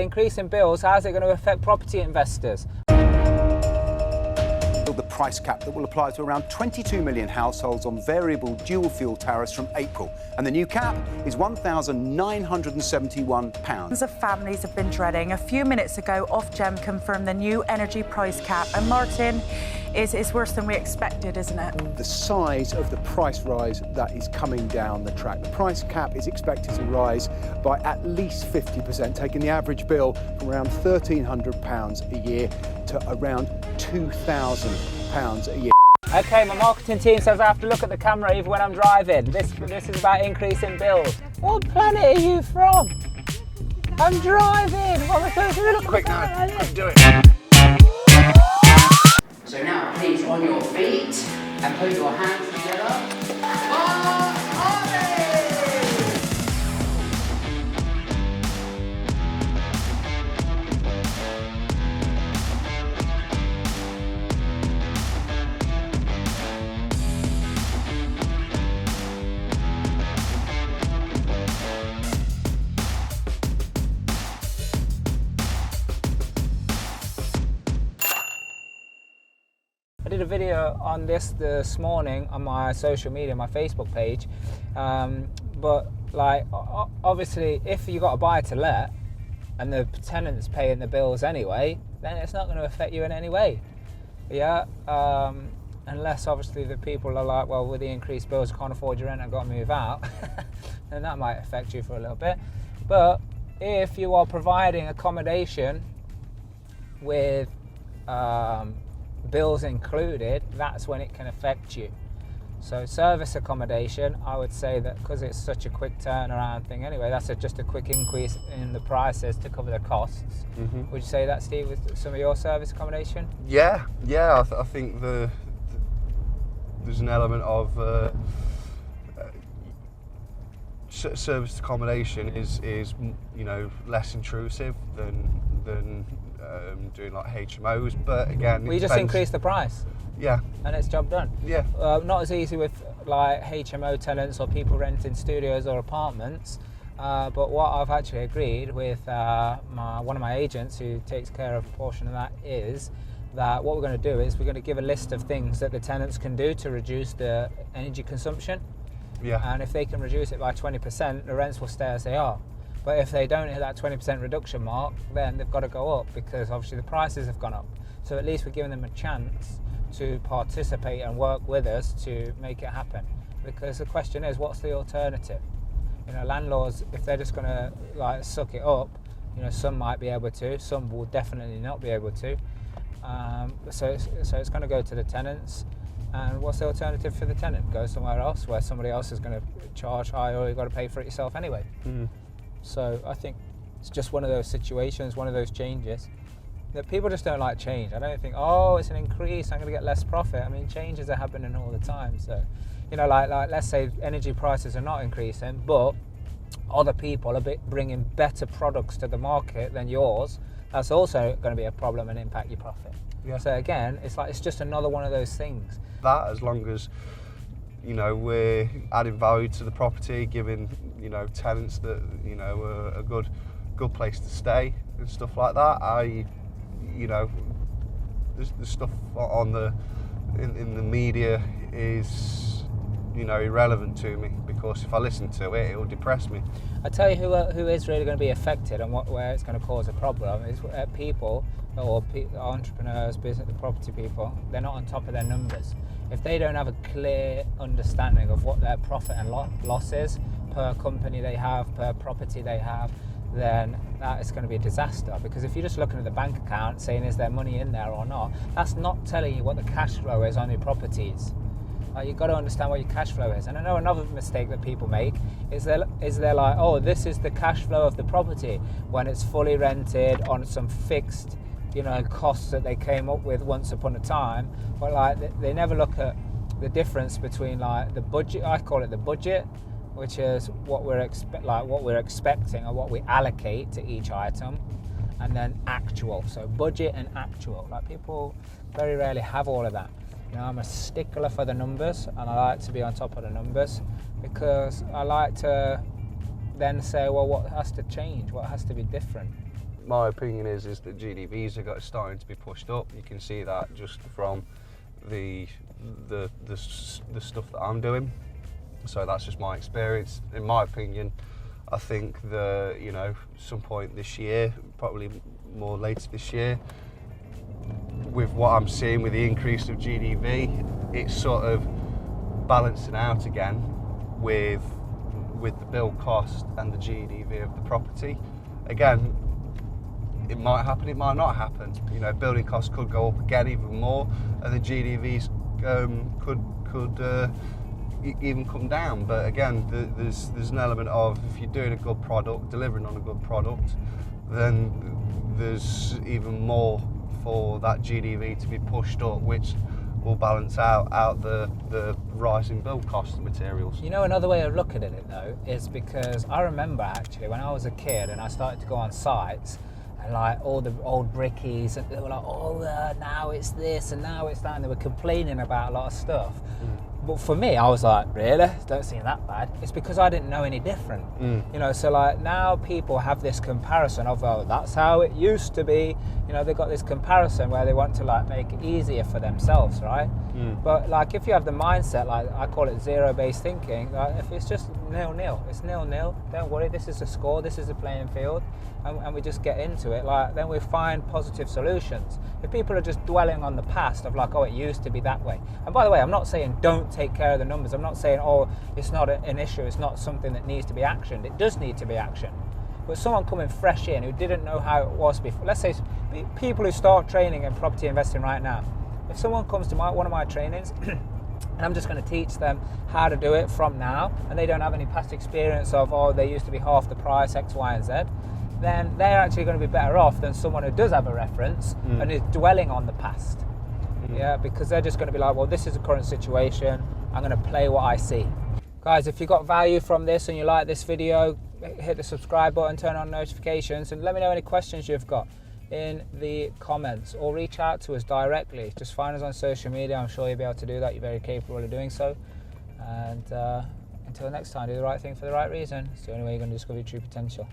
increase in bills, how's it going to affect property investors? The price cap that will apply to around 22 million households on variable dual fuel tariffs from April. And the new cap is £1,971. Thousands of families have been dreading. A few minutes ago, Ofgem confirmed the new energy price cap. And Martin, it's worse than we expected, isn't it? The size of the price rise that is coming down the track. The price cap is expected to rise by at least 50%, taking the average bill from around £1,300 a year to around £2,000 a year. Okay, my marketing team says I have to look at the camera even when I'm driving. This is about increasing bills. What planet are you from? I'm driving. What am I supposed to do? Quick now, quick, do it. So now, please, on your feet and put your hands together. I did a video on this morning on my social media, my Facebook page, but like obviously if you got a buy to let and the tenant's paying the bills anyway, then it's not going to affect you in any way. Yeah, unless obviously the people are like, well, with the increased bills, I can't afford your rent, I've got to move out, then that might affect you for a little bit. But if you are providing accommodation with bills included, that's when it can affect you. So service accommodation, I would say that because it's such a quick turnaround thing anyway, that's just a quick increase in the prices to cover the costs. Mm-hmm. Would you say that, Steve, with some of your service accommodation? Yeah, I think there's an element of service accommodation is less intrusive than doing like HMOs, but again, we just increase the price. Yeah, and it's job done. Yeah, not as easy with like HMO tenants or people renting studios or apartments. But what I've actually agreed with one of my agents who takes care of a portion of that is that what we're going to do is we're going to give a list of things that the tenants can do to reduce the energy consumption. Yeah. And if they can reduce it by 20%, the rents will stay as they are. But if they don't hit that 20% reduction mark, then they've got to go up because obviously the prices have gone up. So at least we're giving them a chance to participate and work with us to make it happen. Because the question is, what's the alternative? Landlords, if they're just going to like suck it up, some might be able to, some will definitely not be able to. So it's going to go to the tenants. And what's the alternative for the tenant? Go somewhere else where somebody else is going to charge higher, or you've got to pay for it yourself anyway. Mm. So I think it's just one of those situations, one of those changes that people just don't like change. I don't think, oh, it's an increase, I'm going to get less profit. I mean, changes are happening all the time. So, like let's say energy prices are not increasing, but other people are bringing better products to the market than yours. That's also going to be a problem and impact your profit. Yeah. So again, it's just another one of those things. That as long as we're adding value to the property, giving tenants that a good place to stay and stuff like that. The stuff in the media is irrelevant to me, because if I listen to it, it will depress me. I tell you who is really going to be affected and where it's going to cause a problem is people or entrepreneurs, business, property people. They're not on top of their numbers. If they don't have a clear understanding of what their profit and loss is per company they have, per property they have, then that is going to be a disaster. Because if you're just looking at the bank account saying is there money in there or not, that's not telling you what the cash flow is on your properties. You've got to understand what your cash flow is. And I know another mistake that people make is they're like, oh, this is the cash flow of the property when it's fully rented on some fixed costs that they came up with once upon a time. But they never look at the difference between the budget. I call it the budget, which is what we're expecting or what we allocate to each item, and then actual. So budget and actual. People very rarely have all of that. I'm a stickler for the numbers, and I like to be on top of the numbers because I like to then say, well, what has to change? What has to be different? my opinion is that GDVs are starting to be pushed up. You can see that just from the stuff that I'm doing. So that's just my experience. In my opinion, I think some point this year, probably more later this year, with what I'm seeing with the increase of GDV, it's sort of balancing out again with the build cost and the GDV of the property. Again, it might happen, it might not happen. Building costs could go up again even more, and the GDVs could even come down. But again, there's an element of, if you're doing a good product, delivering on a good product, then there's even more for that GDV to be pushed up, which will balance out the rising build cost of materials. Another way of looking at it though is because I remember actually when I was a kid and I started to go on sites, and like all the old brickies, and they were like, now it's this and now it's that, and they were complaining about a lot of stuff. But for me, I was like, really? Don't seem that bad. It's because I didn't know any different. So like now people have this comparison of, oh, that's how it used to be. They've got this comparison where they want to like make it easier for themselves, right? But like if you have the mindset, like I call it zero-based thinking, like if it's just nil-nil, it's nil-nil. Don't worry, this is the score, this is the playing field, and we just get into it. Like then we find positive solutions. If people are just dwelling on the past of like, oh, it used to be that way. And by the way, I'm not saying don't take care of the numbers. I'm not saying, oh, it's not an issue, it's not something that needs to be actioned. It does need to be actioned. But someone coming fresh in who didn't know how it was before, let's say people who start training in property investing right now, if someone comes to one of my trainings and I'm just going to teach them how to do it from now, and they don't have any past experience of, oh, they used to be half the price, X, Y, and Z, then they're actually going to be better off than someone who does have a reference and is dwelling on the past. Yeah, because they're just going to be like, well, this is the current situation, I'm going to play what I see. Guys, if you got value from this and you like this video, hit the subscribe button, turn on notifications, and let me know any questions you've got in the comments, or reach out to us directly. Just find us on social media. I'm sure you'll be able to do that. You're very capable of doing so. And until next time, do the right thing for the right reason. It's the only way you're going to discover your true potential.